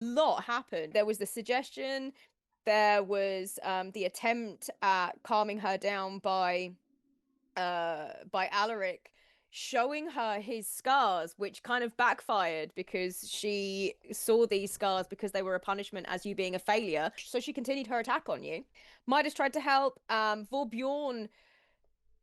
lot happened. There was the suggestion, there was the attempt at calming her down by Alaric showing her his scars, which kind of backfired because she saw these scars because they were a punishment as you being a failure. So she continued her attack on you. Midas tried to help. Vorbjorn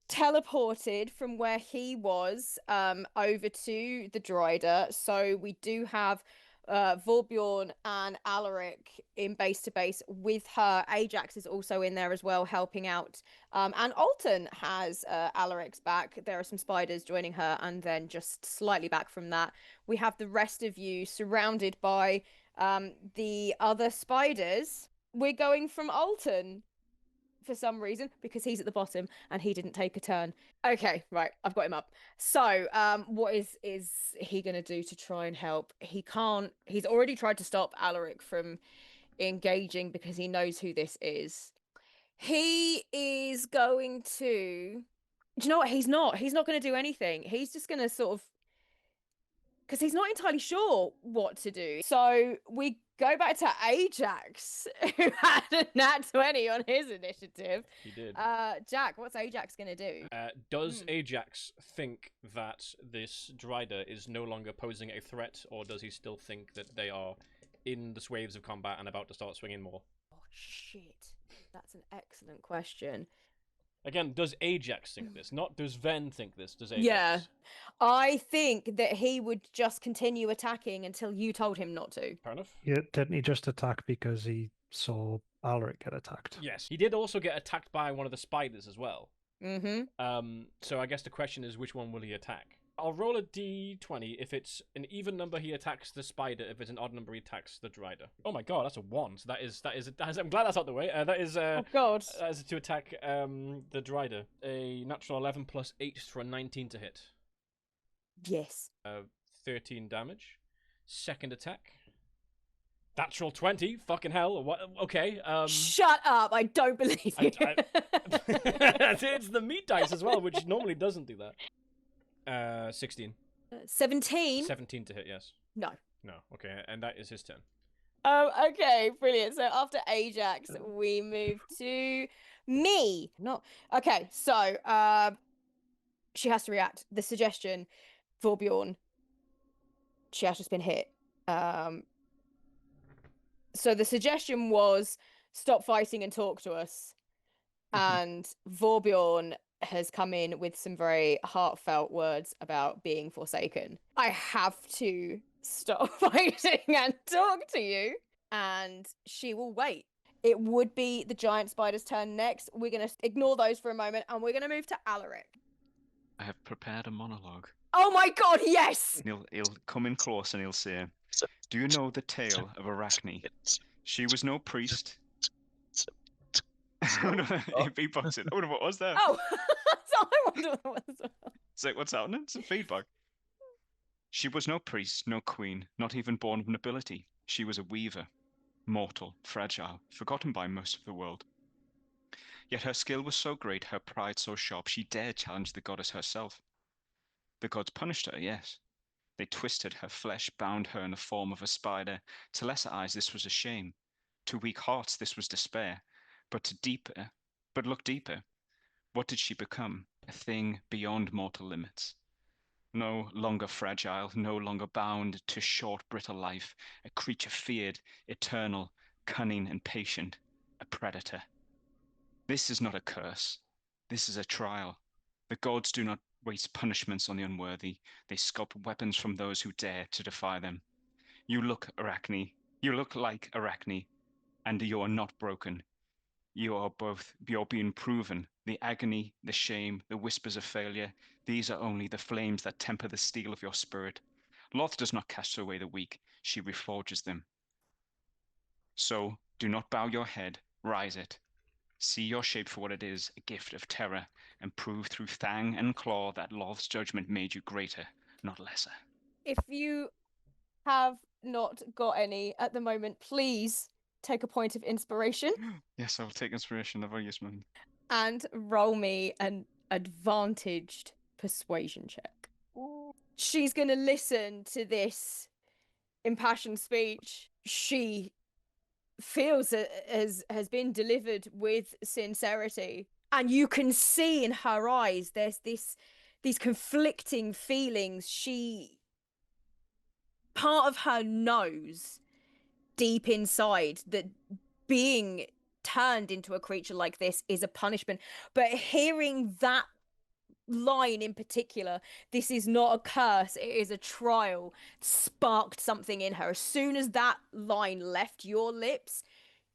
teleported from where he was over to the Drider. So we do have Vorbjorn and Alaric in base to base with her. Ajax is also in there as well, helping out. And Alton has Alaric's back. There are some spiders joining her, and then just slightly back from that, we have the rest of you surrounded by the other spiders. We're going from Alton for some reason because he's at the bottom and he didn't take a turn. Okay, right, I've got him up. So, what is he gonna do to try and help? He can't. He's already tried to stop Alaric from engaging because he knows who this is. He is going to. Do you know what? He's not. He's not going to do anything. He's just going to sort of because he's not entirely sure what to do. So we go back to Ajax, who had a nat 20 on his initiative. He did. Jack, what's Ajax gonna do? Does Ajax think that this Drider is no longer posing a threat, or does he still think that they are in the waves of combat and about to start swinging more? Oh, shit. That's an excellent question. Again, does Ajax think this? Not does Ven think this, does Ajax? Yeah. I think that he would just continue attacking until you told him not to. Fair enough. Yeah, didn't he just attack because he saw Alaric get attacked? Yes. He did also get attacked by one of the spiders as well. Mm-hmm. So I guess the question is, which one will he attack? I'll roll a d20. If it's an even number, he attacks the spider. If it's an odd number, he attacks the Drider. Oh my god, that's a 1. So that is. I'm glad that's out the way. That is. Oh god. That is to attack the Drider. A natural 11 plus 8 for a 19 to hit. Yes. 13 damage. Second attack. Natural 20. Fucking hell. What? Okay. Shut up! I don't believe you. It's the meat dice as well, which normally doesn't do that. 16. 17? 17 to hit, yes. No. No, okay, and that is his turn. Oh, okay, brilliant. So after Ajax, we move to me. Not okay. So, she has to react. The suggestion, Vorbjorn. She has just been hit. So the suggestion was stop fighting and talk to us. And Vorbjorn has come in with some very heartfelt words about being forsaken. I have to stop fighting and talk to you, and she will wait. It would be the giant spider's turn next. We're going to ignore those for a moment, and we're going to move to Alaric. I have prepared a monologue. Oh my god, yes! He'll come in close and he'll say, "Do you know the tale of Arachne? She was no priest." Beatboxing. What was that? Oh, so I wonder what was. It's like, what's happening? Some feedback. She was no priest, no queen, not even born of nobility. She was a weaver, mortal, fragile, forgotten by most of the world. Yet her skill was so great, her pride so sharp, she dared challenge the goddess herself. The gods punished her, yes. They twisted her flesh, bound her in the form of a spider. To lesser eyes, this was a shame. To weak hearts, this was despair. But look deeper. What did she become? A thing beyond mortal limits. No longer fragile, no longer bound to short, brittle life. A creature feared, eternal, cunning, and patient. A predator. This is not a curse. This is a trial. The gods do not waste punishments on the unworthy. They sculpt weapons from those who dare to defy them. You look, Arachne. You look like Arachne, and you are not broken. You're being proven. The agony, the shame, the whispers of failure, these are only the flames that temper the steel of your spirit. Loth does not cast away the weak. She reforges them. So, do not bow your head. Rise it. See your shape for what it is, a gift of terror, and prove through fang and claw that Loth's judgment made you greater, not lesser. If you have not got any at the moment, please take a point of inspiration. Yes, I will take inspiration. I've already used mine. And roll me an advantaged persuasion check. She's going to listen to this impassioned speech. she feels it has been delivered with sincerity, and you can see in her eyes there's these conflicting feelings. She part of her knows deep inside that being turned into a creature like this is a punishment, but hearing that line in particular, this is not a curse, it is a trial, sparked something in her. As soon as that line left your lips,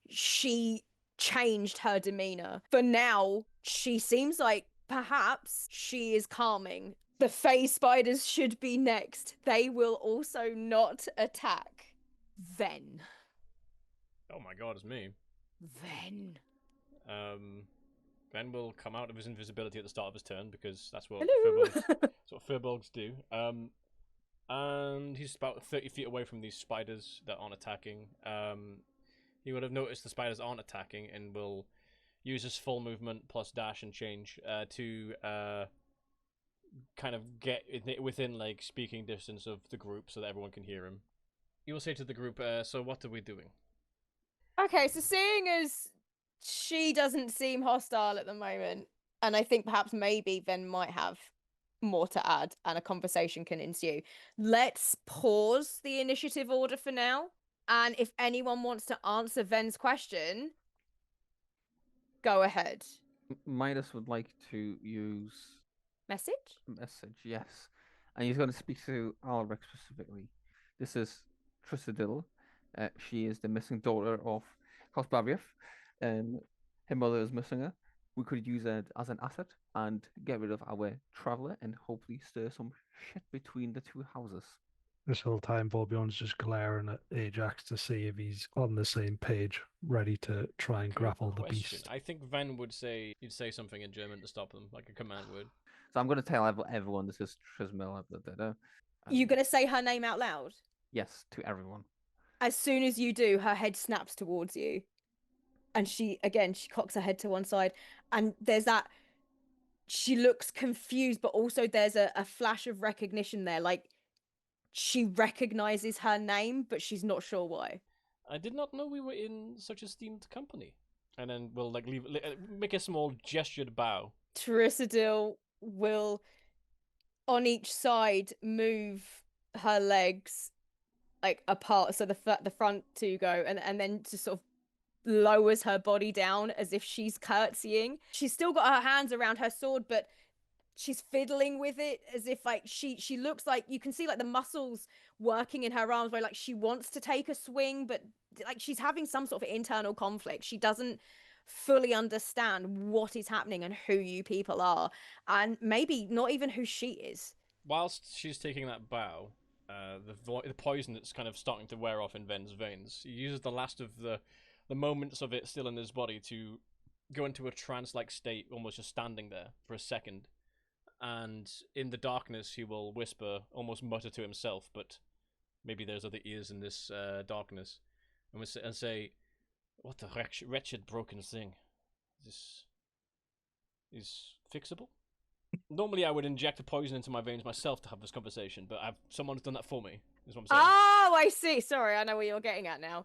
she changed her demeanor. For now, she seems like perhaps she is calming. The Fey spiders should be next. They will also not attack. Then. Oh my god, it's me. Then. Ben will come out of his invisibility at the start of his turn because that's what Hello. furbolgs do. And he's about 30 feet away from these spiders that aren't attacking. He would have noticed the spiders aren't attacking and will use his full movement plus dash and change to kind of get within like speaking distance of the group so that everyone can hear him. He will say to the group, so what are we doing? Okay, so seeing as she doesn't seem hostile at the moment, and I think perhaps maybe Ven might have more to add and a conversation can ensue, let's pause the initiative order for now. And if anyone wants to answer Ven's question, go ahead. Midas would like to use Message? message, yes. And he's going to speak to Alaric specifically. This is Trisadil. She is the missing daughter of House Baviaf. Her mother is missing her. We could use it as an asset and get rid of our traveller and hopefully stir some shit between the two houses. This whole time, Vorbjorn's just glaring at Ajax to see if he's on the same page, ready to try and Good grapple the question. beast. I think Ven would say he'd say something in German to stop them, like a command word. So I'm going to tell everyone this is Trismel. You gonna say her name out loud? Yes, to everyone. As soon as you do, her head snaps towards you. And she cocks her head to one side. And there's that, she looks confused, but also there's a flash of recognition there. Like, she recognizes her name, but she's not sure why. I did not know we were in such esteemed company. And then we'll like make a small gestured bow. Trisadil will, on each side, move her legs like apart, so the front two go, and then just sort of lowers her body down as if she's curtsying. She's still got her hands around her sword, but she's fiddling with it as if like she looks like, you can see like the muscles working in her arms where like she wants to take a swing, but like she's having some sort of internal conflict. She doesn't fully understand what is happening and who you people are, and maybe not even who she is. Whilst she's taking that bow, the poison that's kind of starting to wear off in Ven's veins, he uses the last of the moments of it still in his body to go into a trance-like state, almost just standing there for a second. And in the darkness, he will whisper, almost mutter to himself, but maybe there's other ears in this darkness, and say, "What a wretched broken thing. This is fixable?" Normally, I would inject a poison into my veins myself to have this conversation, but someone's done that for me, is what I'm saying. Oh, I see. Sorry, I know where you're getting at now.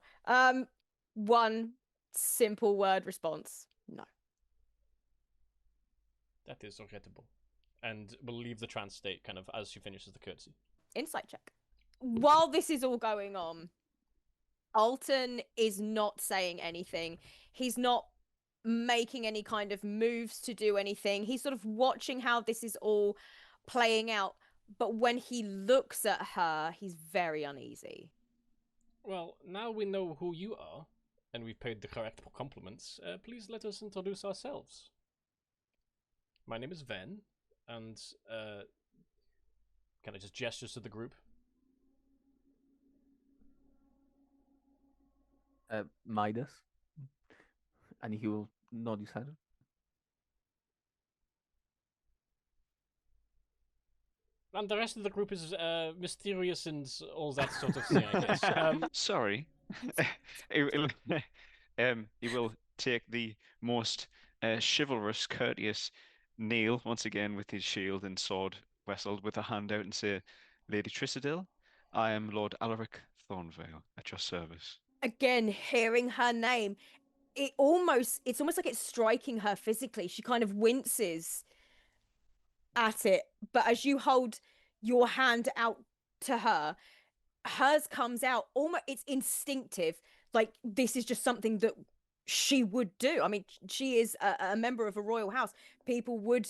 One simple word response. No. That is regrettable. And we'll leave the trance state kind of as she finishes the curtsy. Insight check. While this is all going on, Alton is not saying anything. He's not making any kind of moves to do anything. He's sort of watching how this is all playing out. But when he looks at her, he's very uneasy. Well, now we know who you are, and we've paid the correct compliments, please let us introduce ourselves. My name is Ven, and kind of just gestures to the group. Midas. And he will nod his head. And the rest of the group is mysterious and all that sort of thing, I guess. Sorry. He will take the most chivalrous, courteous kneel once again with his shield and sword wrestled with a hand out and say, "Lady Trisadil, I am Lord Alaric Thornvale, at your service. Again, hearing her name, it's almost like it's striking her physically. She kind of winces at it, but as you hold your hand out to her, hers comes out almost, it's instinctive, like this is just something that she would do. I mean, she is a member of a royal house. People would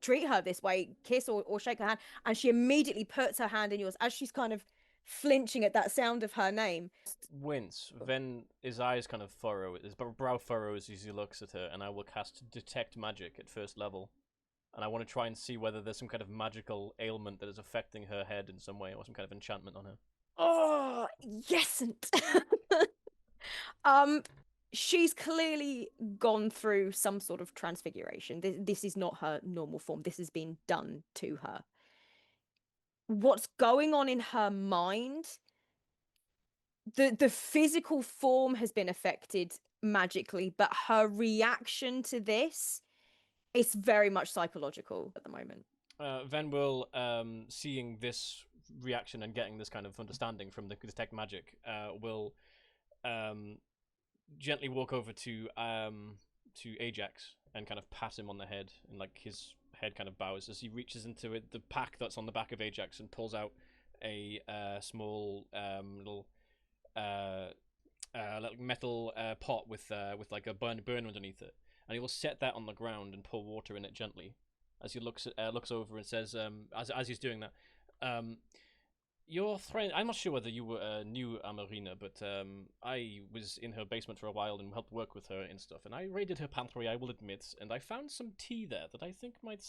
treat her this way, kiss or shake her hand, and she immediately puts her hand in yours as she's kind of flinching at that sound of her name. Wince. Then his eyes kind of furrow, his brow furrows as he looks at her, and I will cast Detect Magic at first level. And I want to try and see whether there's some kind of magical ailment that is affecting her head in some way, or some kind of enchantment on her. Oh, yesn't. She's clearly gone through some sort of transfiguration. This is not her normal form. This has been done to her. What's going on in her mind? The physical form has been affected magically, but her reaction to this is very much psychological at the moment. Ven will, seeing this reaction and getting this kind of understanding from the Detect Magic, will gently walk over to Ajax and kind of pat him on the head, and like his head kind of bows as he reaches into the pack that's on the back of Ajax and pulls out a small little like metal pot with like a burner underneath it, and he will set that on the ground and pour water in it gently as he looks over and says, as he's doing that, your friend, I'm not sure whether you were knew Amarina, but I was in her basement for a while and helped work with her and stuff, and I raided her pantry, I will admit, and I found some tea there that I think might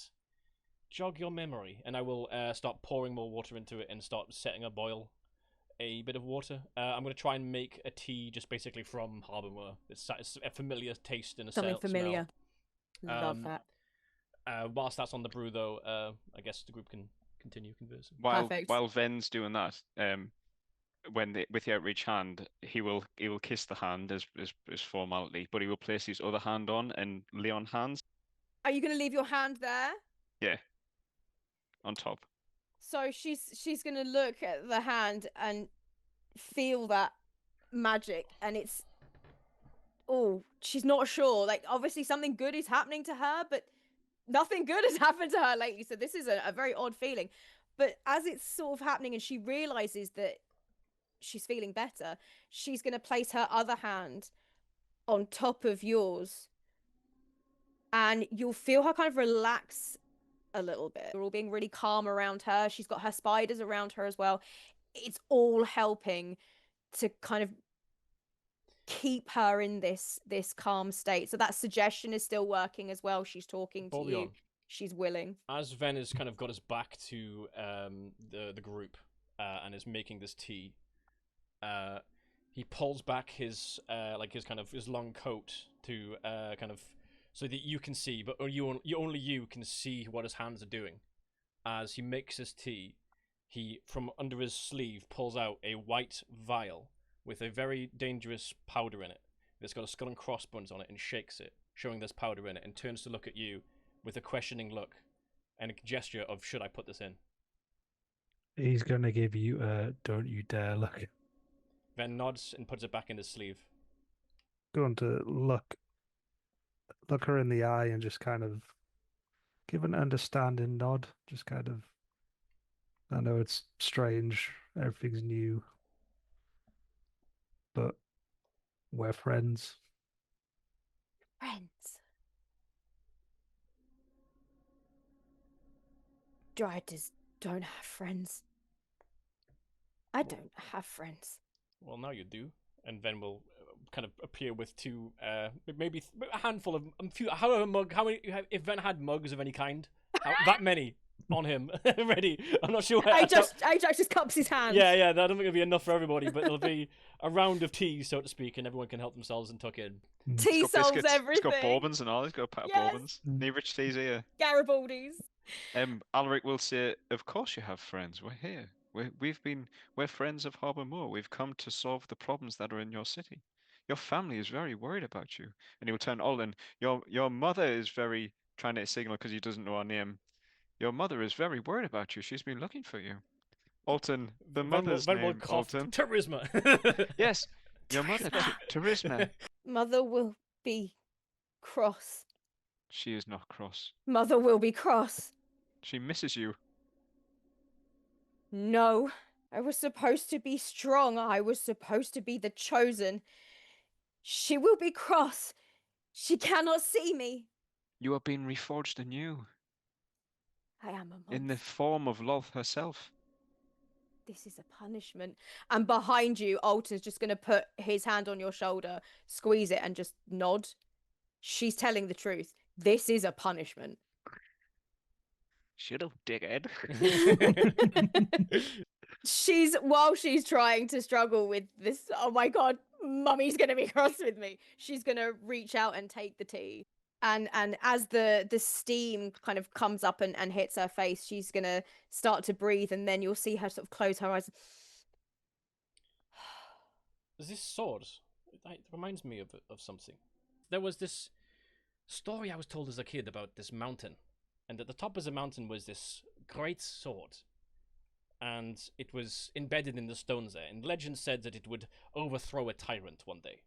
jog your memory, and I will start pouring more water into it and start setting a boil a bit of water. I'm going to try and make a tea just basically from Harbour Moor. It's a familiar taste and a Something familiar. smell. Love that. Whilst that's on the brew, though, I guess the group can continue conversing. Perfect. While Ven's doing that, with the outreach hand, he will kiss the hand as formality, but he will place his other hand on and lay on hands. Are you going to leave your hand there? Yeah. On top. So she's going to look at the hand and feel that magic, and it's, oh, she's not sure. Like, obviously something good is happening to her, but nothing good has happened to her lately. So this is a very odd feeling. But as it's sort of happening and she realizes that she's feeling better, she's going to place her other hand on top of yours, and you'll feel her kind of relax a little bit. We're all being really calm around her. She's got her spiders around her as well. It's all helping to kind of keep her in this calm state. So that suggestion is still working as well. She's talking to you. She's willing. As Ven has kind of got his back to the group and is making this tea, he pulls back his his long coat to kind of so that you can see, but only you can see what his hands are doing. As he makes his tea, he from under his sleeve pulls out a white vial with a very dangerous powder in it. It's got a skull and crossbones on it, and shakes it, showing there's powder in it, and turns to look at you with a questioning look and a gesture of, should I put this in? He's going to give you a don't you dare look. Ven nods and puts it back in his sleeve. Going to look her in the eye and just kind of give an understanding nod. Just kind of, I know it's strange, everything's new, but we're friends. Friends. Dryaders don't have friends. I don't have friends. Well, now you do. And Ven will kind of appear with two, maybe a handful of, if Ven had mugs of any kind, that many on him ready. I'm not sure. Ajax just cups his hands. Yeah, I don't think it'll be enough for everybody, but there'll be a round of tea, so to speak, and everyone can help themselves and tuck in. Tea solves biscuits, everything. It's got bourbons and all. It's got a pack of bourbons. Need rich teas here. Garibaldi's. Alaric will say, "Of course you have friends. We're here. We're friends of Harbour Moor. We've come to solve the problems that are in your city. Your family is very worried about you." And he will turn Olin. Your mother is very trying to signal because he doesn't know our name. Your mother is very worried about you. She's been looking for you. Alton, the Van will- mother's Van will name, cough Alton. Charisma. Yes, your mother, Charisma. Mother will be cross. She is not cross. Mother will be cross. She misses you. No, I was supposed to be strong. I was supposed to be the chosen. She will be cross. She cannot see me. You are being reforged anew, I am a monster. in the form of Lolth herself. This is a punishment. And behind you, Alton's just going to put his hand on your shoulder, squeeze it, and just nod. She's telling the truth. This is a punishment. Shut up, dickhead. While she's trying to struggle with this, oh my god, mummy's gonna be cross with me. She's gonna reach out and take the tea. And as the steam kind of comes up and hits her face, she's gonna start to breathe, and then you'll see her sort of close her eyes. This sword, it reminds me of something. There was this story I was told as a kid about this mountain, and at the top of the mountain was this great sword, and it was embedded in the stones there, and legend said that it would overthrow a tyrant one day.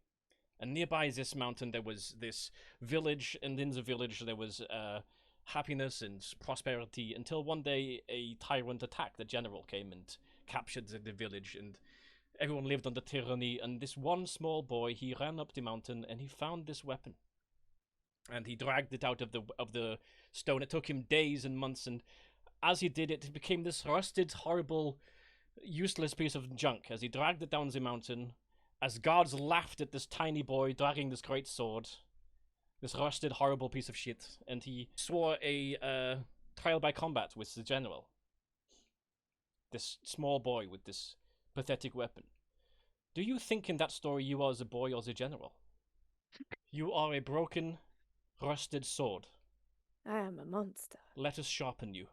And nearby this mountain there was this village, and in the village there was happiness and prosperity, until one day a tyrant attacked. The general came and captured the village, and everyone lived under tyranny, and this one small boy, he ran up the mountain and he found this weapon. And he dragged it out of the stone. It took him days and months, and as he did it, it became this rusted, horrible, useless piece of junk. As he dragged it down the mountain, as guards laughed at this tiny boy dragging this great sword, this rusted, horrible piece of shit, and he swore a trial by combat with the general. This small boy with this pathetic weapon. Do you think in that story you are the boy or the general? You are a broken, rusted sword. I am a monster. Let us sharpen you.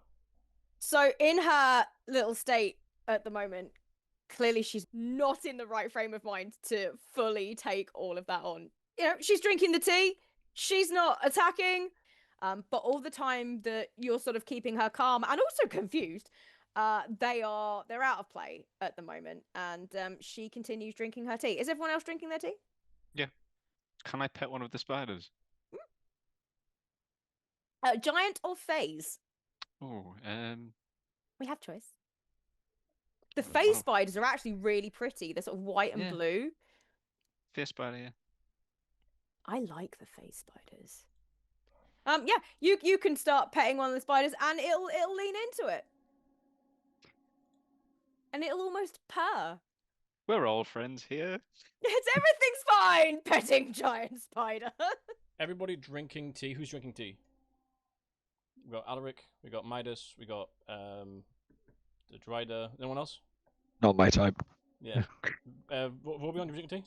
So in her little state at the moment, clearly she's not in the right frame of mind to fully take all of that on. You know, she's drinking the tea, she's not attacking, but all the time that you're sort of keeping her calm and also confused, they're out of play at the moment, and she continues drinking her tea. Is everyone else drinking their tea? Yeah. Can I pet one of the spiders? Giant or phase? Oh, We have choice. The Oh, phase wow. spiders are actually really pretty. They're sort of white and Yeah. blue. fierce spider, yeah. I like the phase spiders. Yeah, you can start petting one of the spiders, and it'll lean into it, and it'll almost purr. We're all friends here. Everything's fine, petting giant spider. Everybody drinking tea. Who's drinking tea? We got Alaric, we got Midas, we got the Drider. Anyone else? Not my type. Yeah. Vorbjorn, you drinking tea?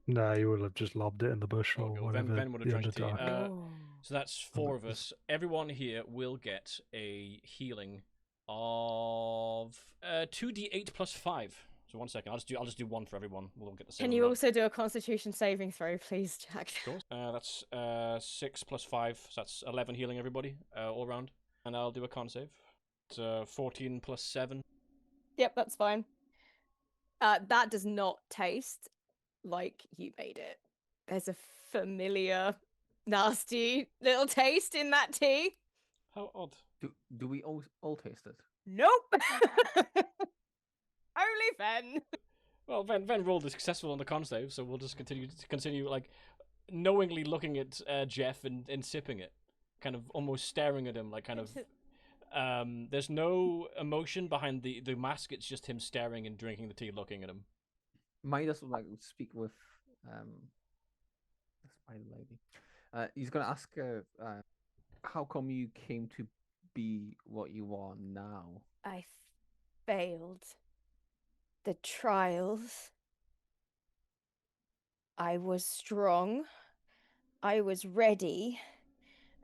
No, you will have just lobbed it in the bush or Okay, well, whatever. Ben would have the drank tea. Underdark. So that's 4 of us. Everyone here will get a healing of 2d8 plus 5. So 1 second, I'll just do 1 for everyone. We'll all get the same. Can you amount. also do a Constitution saving throw, please, Jack? Of course. That's 6 plus 5, so that's 11 healing everybody, all round. And I'll do a con save. It's 14 plus 7. Yep, that's fine. That does not taste like you made it. There's a familiar, nasty little taste in that tea. How odd. Do we all taste it? Nope. Only Fen. Well, Ven rolled successful on the con save, so we'll just continue like knowingly looking at Jeff and sipping it, kind of almost staring at him, like kind of. There's no emotion behind the mask. It's just him staring and drinking the tea, looking at him. Midas would like to speak with the spider lady. He's gonna ask her, how come you came to be what you are now? I failed the trials. I was strong. I was ready.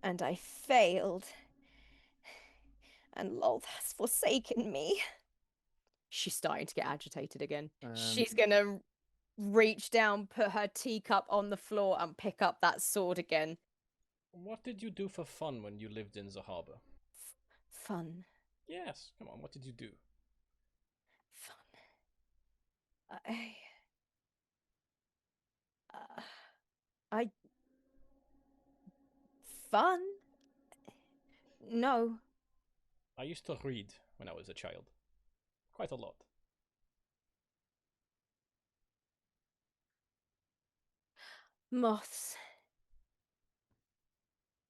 And I failed. And Lolth has forsaken me. She's starting to get agitated again. She's gonna reach down, put her teacup on the floor, and pick up that sword again. What did you do for fun when you lived in the harbor? Fun. Yes, come on, what did you do? I, I fun? No. I used to read when I was a child. Quite a lot. Moths.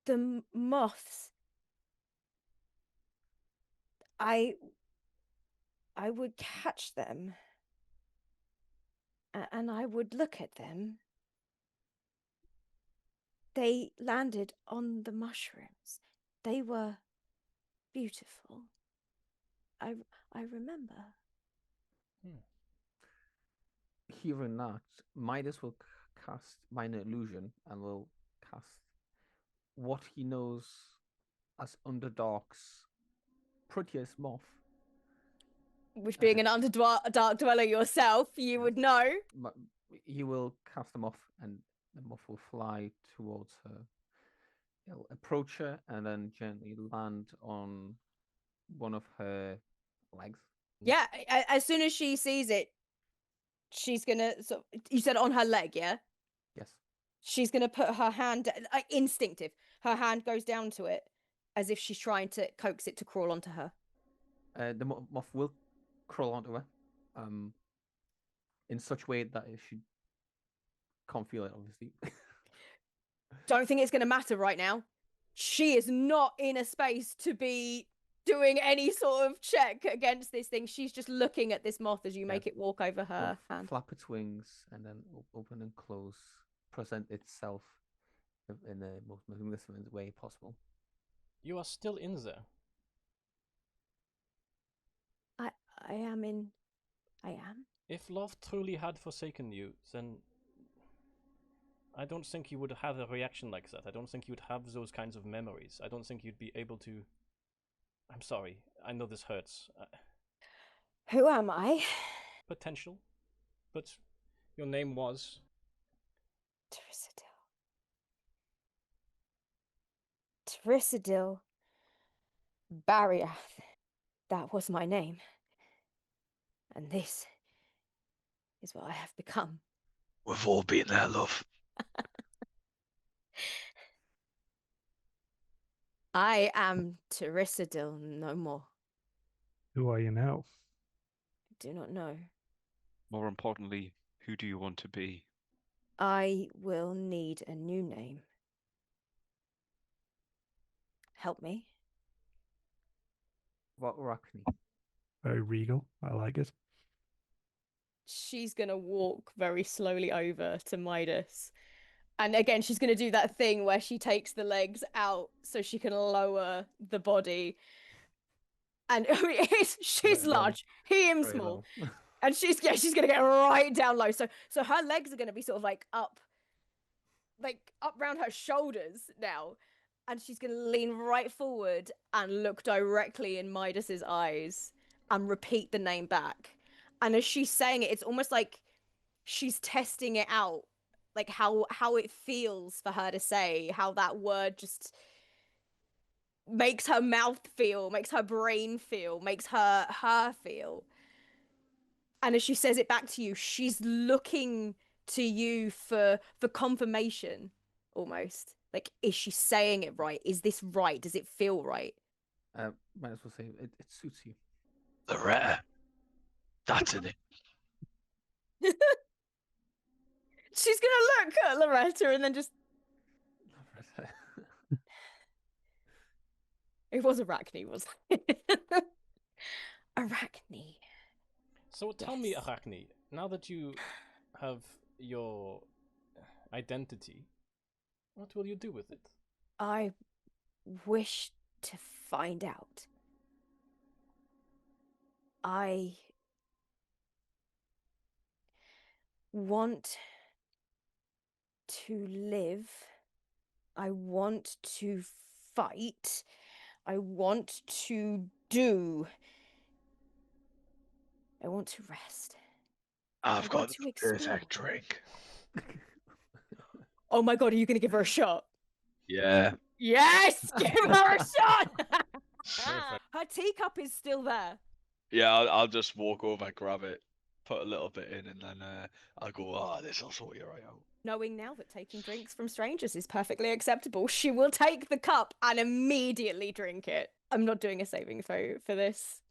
The moths. I would catch them. And I would look at them. They landed on the mushrooms. They were beautiful. I remember. Hearing that, Midas will cast minor illusion and will cast what he knows as Underdark's prettiest moth. Which, being an underdark dweller yourself, you would know. He will cast them off, and the moth will fly towards her. He'll approach her and then gently land on one of her legs. Yeah, as soon as she sees it, she's gonna. So you said on her leg, yeah? Yes. She's gonna put her hand, instinctive. Her hand goes down to it, as if she's trying to coax it to crawl onto her. The moth will crawl onto her, in such way that she can't feel it, obviously. Don't think it's gonna matter right now. She is not in a space to be doing any sort of check against this thing. She's just looking at this moth as you make it walk over her hand. Flap its wings and then open and close, present itself in the most magnificent way possible. You are still in there. I am. If love truly had forsaken you, then I don't think you would have a reaction like that. I don't think you would have those kinds of memories. I don't think you'd be able to... I'm sorry. I know this hurts. Who am I? Potential. But your name was... Tricidil. Bariath. That was my name. And this is what I have become. We've all been there, love. I am Tricidil no more. Who are you now? I do not know. More importantly, who do you want to be? I will need a new name. Help me. What Arachne? Very regal. I like it. She's going to walk very slowly over to Midas. And again, she's going to do that thing where she takes the legs out so she can lower the body. And she's large. He am small. And she's going to get right down low. So her legs are going to be sort of up around her shoulders now. And she's going to lean right forward and look directly in Midas's eyes and repeat the name back. And as she's saying it, it's almost like she's testing it out, like how it feels for her to say, how that word just makes her mouth feel, makes her brain feel, makes her feel. And as she says it back to you, she's looking to you for confirmation, almost. Like, is she saying it right? Is this right? Does it feel right? Might as well say it suits you. Loretta. That's in it. She's gonna look at Loretta and then just... Loretta. It was Arachne, wasn't it? Arachne. So tell me, Arachne, now that you have your identity, what will you do with it? I wish to find out. I want to live. I want to fight. I want to do. I want to rest. I've got the perfect drink. Oh my god, are you going to give her a shot? Yeah. Yes! Give her a shot! Her teacup is still there. Yeah, I'll just walk over and grab it. put a little bit in, and then I go, "Ah, this will sort you right out." Knowing now that taking drinks from strangers is perfectly acceptable, she will take the cup and immediately drink it. I'm not doing a saving throw for this.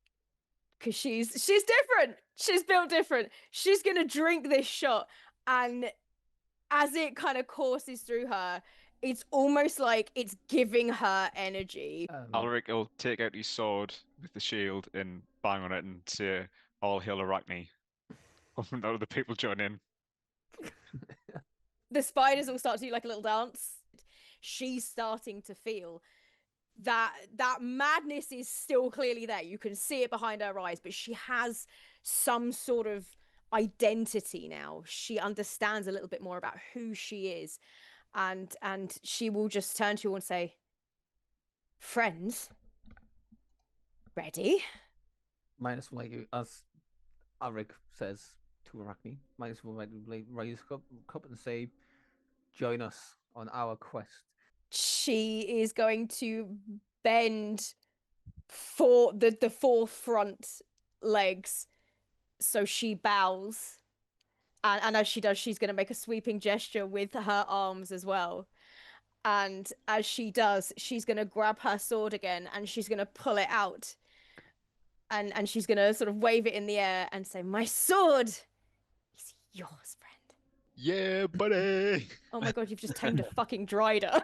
Because she's different. She's built different. She's gonna drink this shot, and as it kind of courses through her, it's almost like it's giving her energy. Alaric will take out his sword with the shield and bang on it and say, "All hail Arachne." And the other people join in. The spiders all start to do like a little dance. She's starting to feel that madness is still clearly there. You can see it behind her eyes, but she has some sort of identity now. She understands a little bit more about who she is, and she will just turn to you and say, "Friends, ready?" Midas will, like, as Alaric says to Arachne, Midas will like, raise cup and say, "Join us on our quest." She is going to bend for the four front legs, so she bows, and as she does, she's going to make a sweeping gesture with her arms as well. And as she does, she's going to grab her sword again, and she's going to pull it out, and she's going to sort of wave it in the air and say, "My sword is yours, friend." Yeah, buddy. Oh my god, you've just tamed a fucking drider.